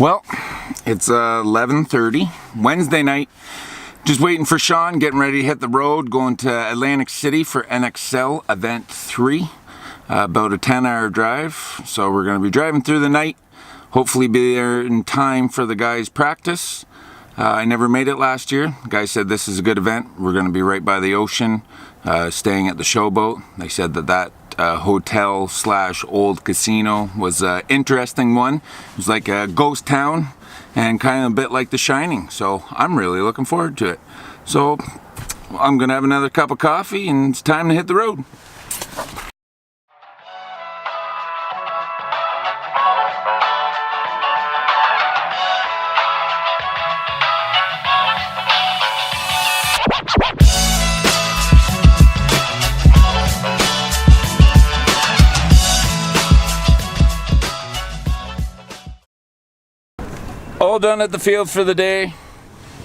Well, it's 11:30, Wednesday night. Just waiting for Sean, getting ready to hit the road, going to Atlantic City for NXL Event 3. About a 10-hour drive, so we're going to be driving through the night. Hopefully be there in time for the guys' practice. I never made it last year. The guy said this is a good event. We're going to be right by the ocean, staying at the Showboat. They said that hotel / old casino was an interesting one. It was like a ghost town and kind of a bit like The Shining. So I'm really looking forward to it. So I'm going to have another cup of coffee and it's time to hit the road. All done at the field for the day.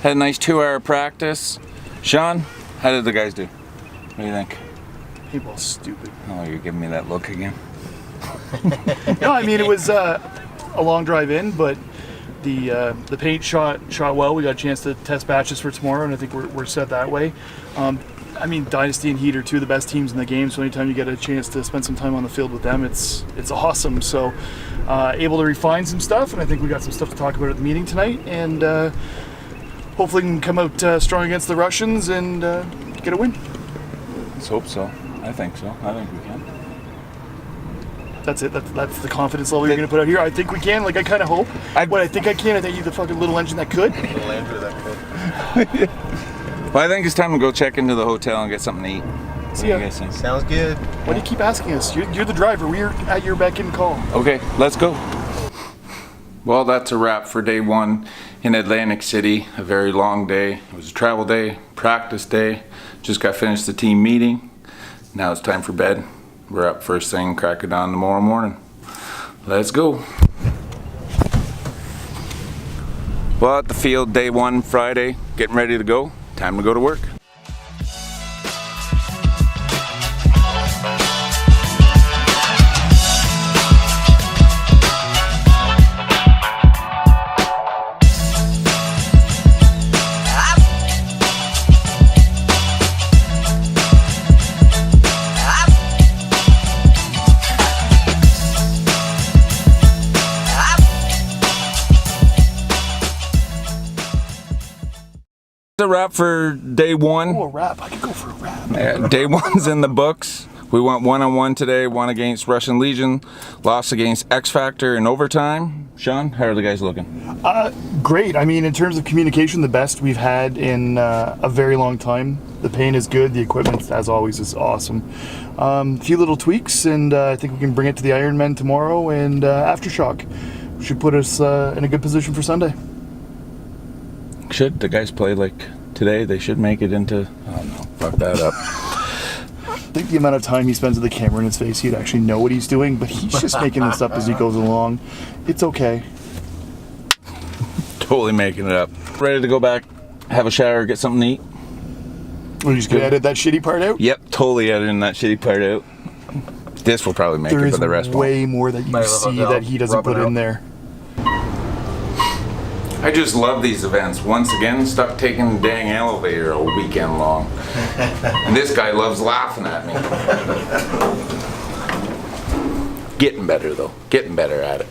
Had a nice 2-hour practice. Sean, how did the guys do? What do you think? Paintball's stupid. Oh, you're giving me that look again. No, I mean it was a long drive in, but the paint shot well. We got a chance to test batches for tomorrow, and I think we're set that way. I mean, Dynasty and Heat are two of the best teams in the game, so anytime you get a chance to spend some time on the field with them, it's awesome. So able to refine some stuff, and I think we got some stuff to talk about at the meeting tonight, and hopefully we can come out strong against the Russians and get a win. Let's hope so. I think so. I think we can. That's it. That's the confidence level you're going to put out here. I think we can. Like, I kind of hope. I think I can. I think you're the fucking little engine that could. Little Andrew that could. Well, I think it's time to go check into the hotel and get something to eat. See ya. What do you guys think? Sounds good. Why do you keep asking us? You're the driver. We're at your beck and call. Okay, let's go. Well, that's a wrap for day one in Atlantic City. A very long day. It was a travel day, practice day. Just got finished the team meeting. Now it's time for bed. We're up first thing, crack of dawn tomorrow morning. Let's go. Well, at the field, day one, Friday, getting ready to go. Time to go to work. A wrap for day one. Oh, a wrap. I could go for a wrap. Yeah, day one's in the books. We went 1-on-1 today, won against Russian Legion, lost against X Factor in overtime. Sean, how are the guys looking? Great. I mean, in terms of communication, the best we've had in a very long time. The paint is good. The equipment, as always, is awesome. A few little tweaks, and I think we can bring it to the Ironmen tomorrow, and Aftershock should put us in a good position for Sunday. Should the guys play like today? They should make it into... Oh no, fuck that up. I think the amount of time he spends with the camera in his face, he'd actually know what he's doing, but he's just making this up as he goes along. It's okay. Totally making it up. Ready to go back, have a shower, get something to eat? We're just going to edit that shitty part out? Yep, totally editing that shitty part out. This will probably make it, but the rest won't. There is way more that you see that he doesn't put in there. I just love these events. Once again, stuck taking the dang elevator a weekend long. And this guy loves laughing at me. Getting better though. Getting better at it.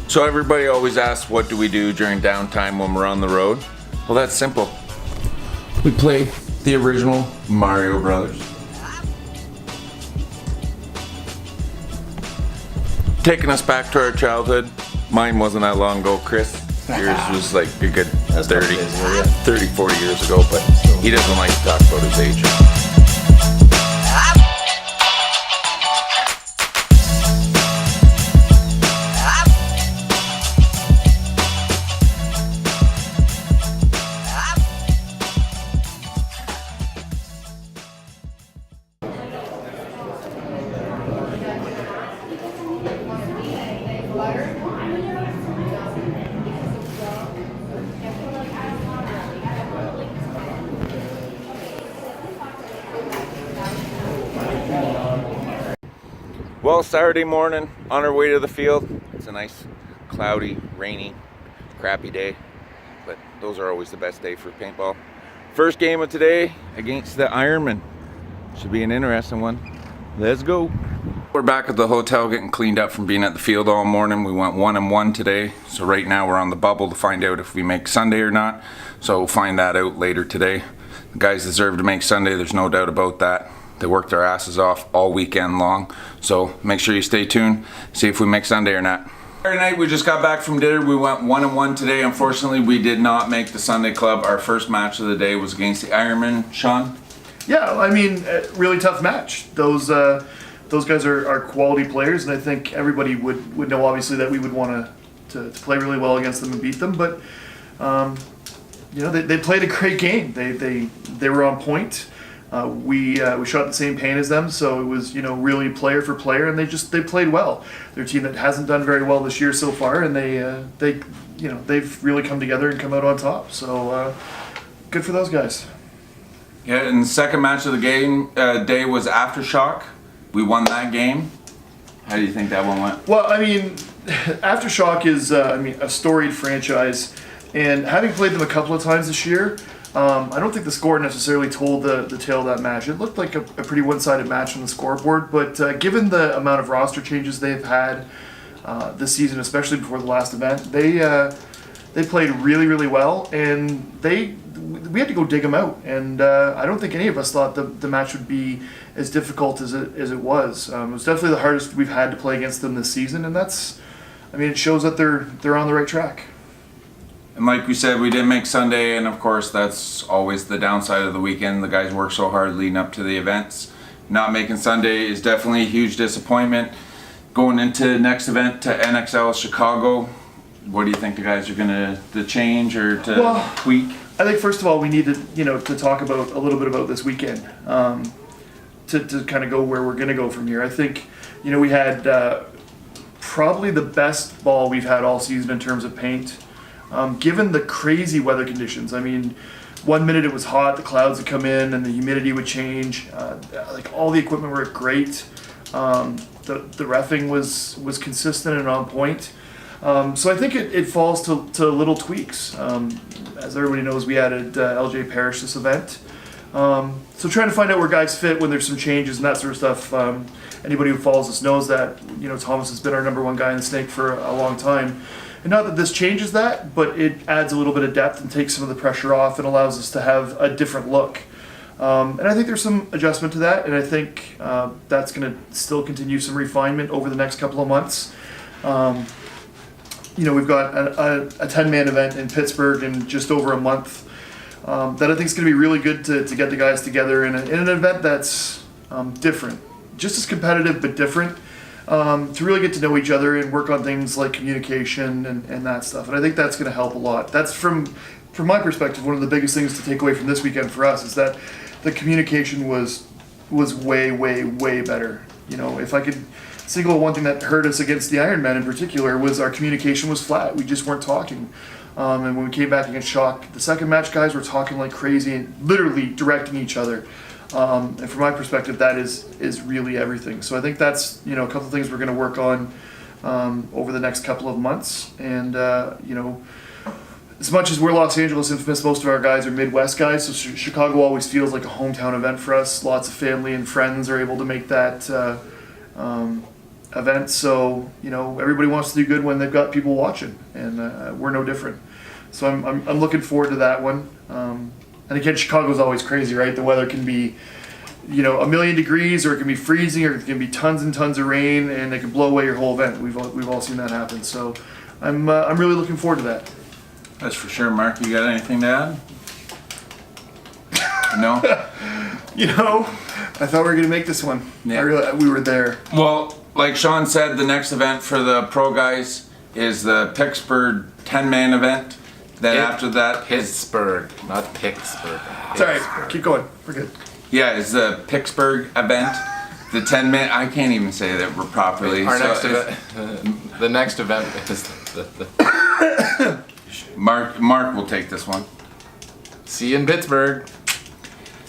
So everybody always asks, what do we do during downtime when we're on the road? Well, that's simple. We play the original Mario Brothers. taking us back to our childhood. Mine wasn't that long ago, Chris. Yours was like a good 30, 40 years ago, but he doesn't like to talk about his age. Well, Saturday morning, on our way to the field. It's a nice, cloudy, rainy, crappy day, but those are always the best day for paintball. First game of today against the Ironmen. Should be an interesting one. Let's go. We're back at the hotel getting cleaned up from being at the field all morning. We went 1-1 today, so right now we're on the bubble to find out if we make Sunday or not. So we'll find that out later today. The guys deserve to make Sunday, there's no doubt about that. They worked their asses off all weekend long, so make sure you stay tuned, see if we make Sunday or not. Saturday night, we just got back from dinner. We went 1-1 today. Unfortunately, we did not make the Sunday club. Our first match of the day was against the Ironmen. Sean? Yeah, I mean, really tough match. Those guys are quality players, and I think everybody would know, obviously, that we would want to play really well against them and beat them. But you know, they played a great game. They were on point. We shot the same paint as them, so it was, you know, really player for player, and they played well. They're a team that hasn't done very well this year so far, and they've really come together and come out on top. So good for those guys. Yeah, and the second match of the game day was Aftershock. We won that game. How do you think that one went? Well, I mean, Aftershock is a storied franchise, and having played them a couple of times this year, I don't think the score necessarily told the tale of that match. It looked like a pretty one-sided match on the scoreboard, but given the amount of roster changes they've had this season, especially before the last event, they played really, really well, and we had to go dig them out. And I don't think any of us thought the match would be as difficult as it was. It was definitely the hardest we've had to play against them this season, and it shows that they're on the right track. And like we said, we didn't make Sunday, and of course that's always the downside of the weekend. The guys work so hard leading up to the events. Not making Sunday is definitely a huge disappointment. Going into the next event to NXL Chicago, what do you think the guys are going to change or to tweak? I think first of all we need to talk about a little bit about this weekend to kind of go where we're going to go from here. I think we had probably the best ball we've had all season in terms of paint. Given the crazy weather conditions, I mean, 1 minute it was hot, the clouds would come in, and the humidity would change. Like all the equipment worked great. The reffing was consistent and on point. So I think it falls to little tweaks. As everybody knows, we added LJ Parrish this event. So trying to find out where guys fit when there's some changes and that sort of stuff. Anybody who follows us knows that Thomas has been our #1 guy in the snake for a long time. And not that this changes that, but it adds a little bit of depth and takes some of the pressure off and allows us to have a different look. And I think there's some adjustment to that, and I think that's going to still continue some refinement over the next couple of months. We've got a 10-man event in Pittsburgh in just over a month that I think is going to be really good to get the guys together in an event that's different. Just as competitive, but different. To really get to know each other and work on things like communication and that stuff. And I think that's going to help a lot. That's from my perspective, one of the biggest things to take away from this weekend for us is that the communication was way, way, way better. If I could single out one thing that hurt us against the Ironmen in particular was our communication was flat. We just weren't talking. And when we came back against Shock, the second match, guys were talking like crazy and literally directing each other. And from my perspective, that is really everything. So I think that's a couple of things we're going to work on over the next couple of months. And as much as we're Los Angeles infamous, most of our guys are Midwest guys. So Chicago always feels like a hometown event for us. Lots of family and friends are able to make that event. So everybody wants to do good when they've got people watching, and we're no different. So I'm looking forward to that one. And again, Chicago's always crazy, right? The weather can be, you know, 1,000,000 degrees, or it can be freezing, or it can be tons and tons of rain, and it can blow away your whole event. We've all seen that happen. So I'm really looking forward to that. That's for sure. Mark, you got anything to add? No? You know, I thought we were gonna make this one. Yeah. We were there. Well, like Sean said, the next event for the pro guys is the Pittsburgh 10-man event. Then after that, Pittsburgh, not Pittsburgh. Sorry, keep going. We're good. yeah, is the Pittsburgh event. The 10-man. I can't even say that properly. Our so next it's- event, the next event is the Mark will take this one. see you in Pittsburgh.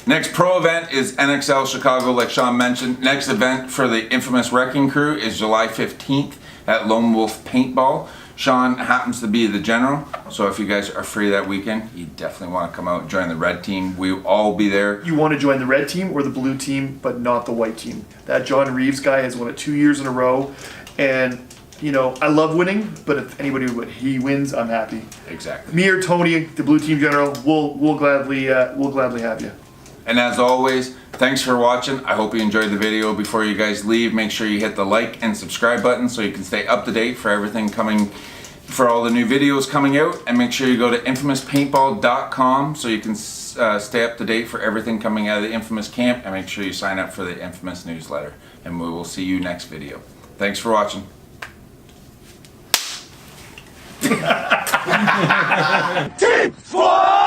Next pro event is NXL Chicago, like Sean mentioned. Next event for the infamous Wrecking Crew is July 15th at Lone Wolf Paintball. Sean happens to be the general, so if you guys are free that weekend, you definitely want to come out and join the red team. We'll all be there. You want to join the red team or the blue team, but not the white team. That John Reeves guy has won it 2 years in a row, and you know, I love winning, but if anybody he wins, I'm happy. Exactly. Me or Tony, the blue team general, we'll gladly have you. And as always, thanks for watching. I hope you enjoyed the video. Before you guys leave, make sure you hit the like and subscribe button so you can stay up to date for everything coming, for all the new videos coming out. And make sure you go to infamouspaintball.com so you can stay up to date for everything coming out of the Infamous camp. And make sure you sign up for the Infamous newsletter. And we will see you next video. Thanks for watching. Team 4!